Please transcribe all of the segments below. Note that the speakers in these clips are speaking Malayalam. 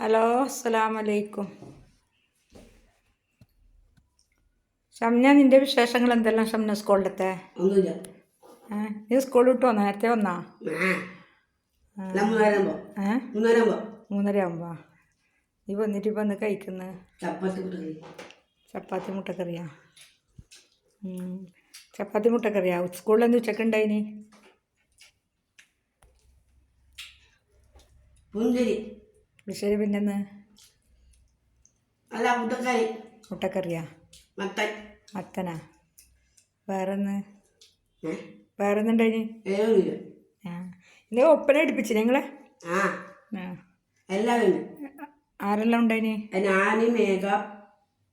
ഹലോ, അസ്സലാമു അലൈക്കും. ഷംന, നിന്റെ വിശേഷങ്ങൾ എന്തെല്ലാം? ഷംന സ്കൂളിലത്തെ ഒന്നുമില്ല. നീ സ്കൂളിൽ വിട്ട് വന്നോ? നേരത്തെ വന്നാ? മൂന്നര ആകുമ്പോ നീ വന്നിട്ട് ഇപ്പം ഒന്ന് കഴിക്കുന്നത് ചപ്പാത്തി മുട്ടക്കറിയാ? ചപ്പാത്തി മുട്ടക്കറിയാ. സ്കൂളിൽ എന്ത് ഉച്ചക്ക് ഉണ്ടായിനി? ശരി. പിന്നെന്ന് മുട്ടക്കറിയാ? മത്തനാ? വേറെന്ന് വേറെന്നുണ്ടായിനി? ഇന്ന് ഒപ്പന അടുപ്പിച്ചു ഞങ്ങളെ. ആരെല്ലാം ഉണ്ടായിനി?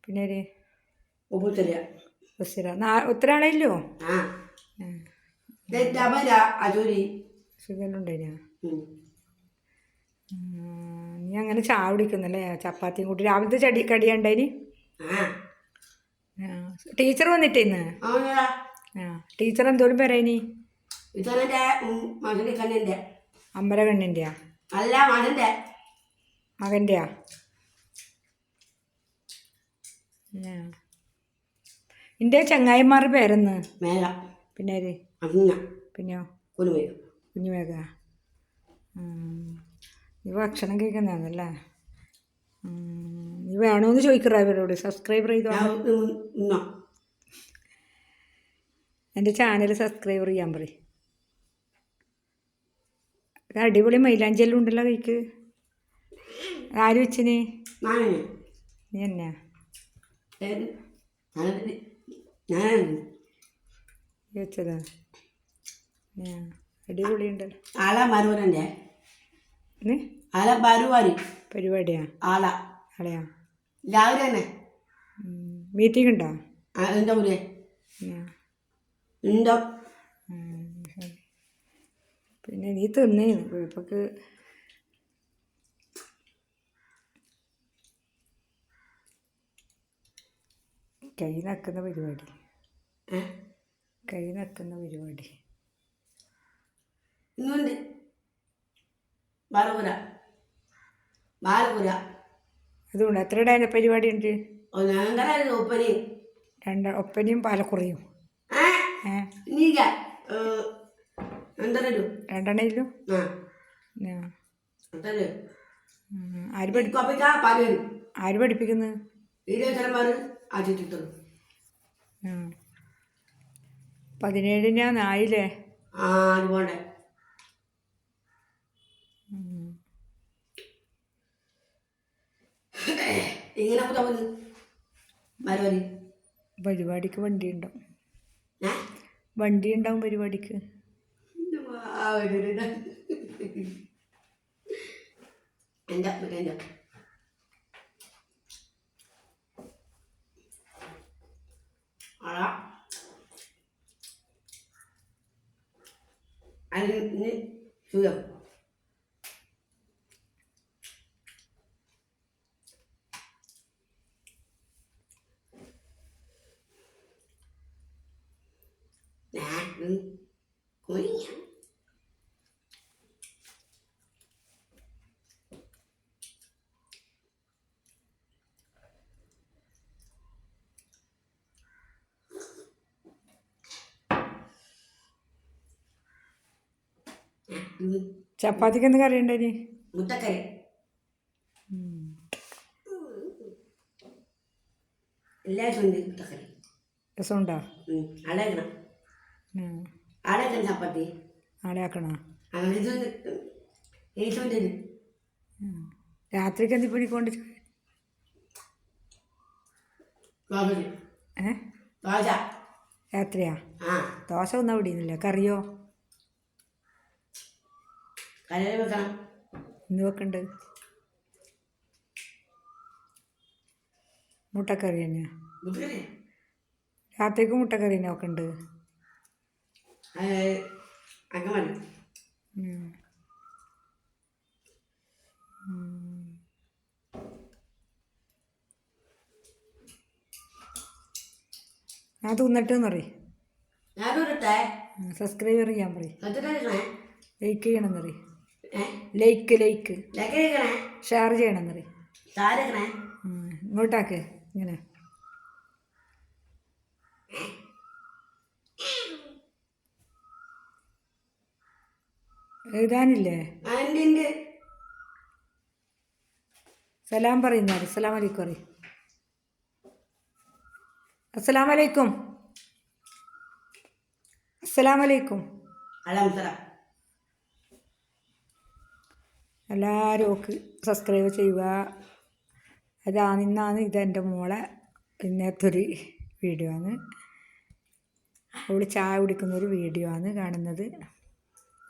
പിന്നെ ഒത്തിരാളല്ലോ? സുഖലുണ്ടായിനാ? നീ അങ്ങനെ ചായ കുടിക്കുന്നല്ലേ? ചപ്പാത്തിയും കൂട്ടി രാവിലത്തെ കടിയുണ്ടായിനി? ടീച്ചർ വന്നിട്ടേ ഇന്ന്? ടീച്ചർ എന്തോരം പേരായിനി? അമ്പല കണ്ണിൻ്റെയാ? മകൻ്റെയാ? എൻ്റെ ചങ്ങായിമാരുടെ പേരെന്ന്? പിന്നെ പിന്നെയോ? കുഞ്ഞുമേഘ. നീ ഭക്ഷണം കഴിക്കുന്നതാണല്ലേ? നീ വേണമെന്ന് ചോദിക്കറ ഇവരോട്. സബ്സ്ക്രൈബർ ചെയ്തോ? എൻ്റെ ചാനൽ സബ്സ്ക്രൈബർ ചെയ്യാൻ പറയും. അടിപൊളി മൈലാഞ്ചെല്ലാം ഉണ്ടല്ലോ കൈക്ക്. ആര് വെച്ചിന്? നീ എന്നാ വെച്ചതാ? അടിപൊളിയുണ്ടല്ലോ. പരിപാടിയാ? ആളെയാ? മീറ്റിംഗ് ഉണ്ടോ? പിന്നെ നീ തിന്നേന്ന് കുഴപ്പക്ക്. കൈ നക്കുന്ന പരിപാടി. അതുകൊണ്ട് എത്ര പരിപാടി ഉണ്ട്? ഒപ്പനയും പാലക്കുറിയും രണ്ടെണ്ണയില്ലോ? ആര് പഠിപ്പിക്കുന്നത്? 17 ആയില്ലേ? പരിപാടിക്ക് വണ്ടി ഉണ്ടാവും പരിപാടിക്ക്. ചപ്പാത്തിക്ക് എന്ത് കറി ഉണ്ടായി? മുട്ടക്കറി. രസമുണ്ടോ? ചപ്പാത്തി നാളെ ആക്കണോ? രാത്രിക്ക് എന്ത് പൊടിക്കൊണ്ട്? രാത്രിയാ? ദോശ ഒന്നും പിടിക്കുന്നില്ല. കറിയോ? എന്ത് വെക്കണ്ട്? മുട്ടക്കറി തന്നെയാ? രാത്രിക്ക് മുട്ടക്കറി തന്നെ വെക്കണ്ട്? ഞാൻ തിന്നിട്ടെന്ന് പറയും. സബ്സ്ക്രൈബർ ചെയ്യാൻ പറയും. ലൈക്ക് ചെയ്യണമെന്ന് പറയും. ലൈക്ക് ലൈക്ക് ലക്കറിക്കണേ ഷെയർ ചെയ്യണമെന്നറിയും. താരക്കണേ ഇങ്ങോട്ടാക്ക് ഇങ്ങനെ. എഴുതാനില്ലേ? അതിൻ്റെ സലാം പറയുന്നത്. അസ്സലാം വലൈക്കും പറയും. അസ്സലാം വലൈക്കും. അസ്സലാം വലൈക്കും. അലംസല എല്ലാവരും ഒക്കെ സബ്സ്ക്രൈബ് ചെയ്യുക. ഇന്നാണ് ഇതെൻ്റെ മോളെ ഇന്നത്തെ ഒരു വീഡിയോ ആണ്. അവൾ ചായ കുടിക്കുന്നൊരു വീഡിയോ ആണ് കാണുന്നത്.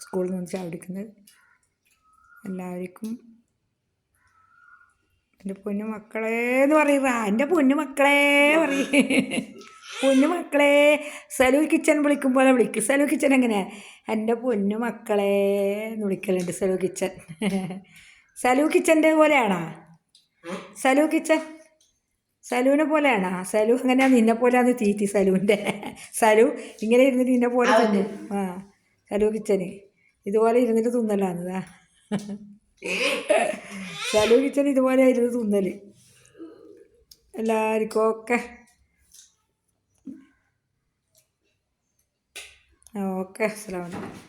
സ്കൂളിൽ നിന്ന് ചായ കുടിക്കുന്നത്. എല്ലാവർക്കും എൻ്റെ പൊന്നു മക്കളെ എന്ന് പറയുക. എൻ്റെ പൊന്നു മക്കളെ പറയും. പൊന്നു മക്കളെ സലു കിച്ചൻ വിളിക്കും പോലെ വിളിക്കും. സലു കിച്ചൻ എങ്ങനെയാണ്? എൻ്റെ പൊന്നു മക്കളെ എന്ന് വിളിക്കലുണ്ട് സലു കിച്ചൻ. സലു കിച്ചൻ്റെ പോലെയാണോ സലു കിച്ചൻ? സലുവിനെ പോലെയാണോ? സലു അങ്ങനെയാണ് നിന്നെ പോലെയാണ് തീറ്റി സലുവിൻ്റെ. സലു ഇങ്ങനെ ഇരുന്നിട്ട് നിന്നെ പോലെ തന്നെ. ആ സലു കിച്ചന് ഇതുപോലെ ഇരുന്നിട്ട് തിന്നലാന്നതാ. സലു കിച്ചൻ ഇതുപോലെ ആയിരുന്നു തിന്നൽ. എല്ലാവർക്കും ഓക്കെ ഓക്കെ. അസ്സലാമു അലൈക്കും.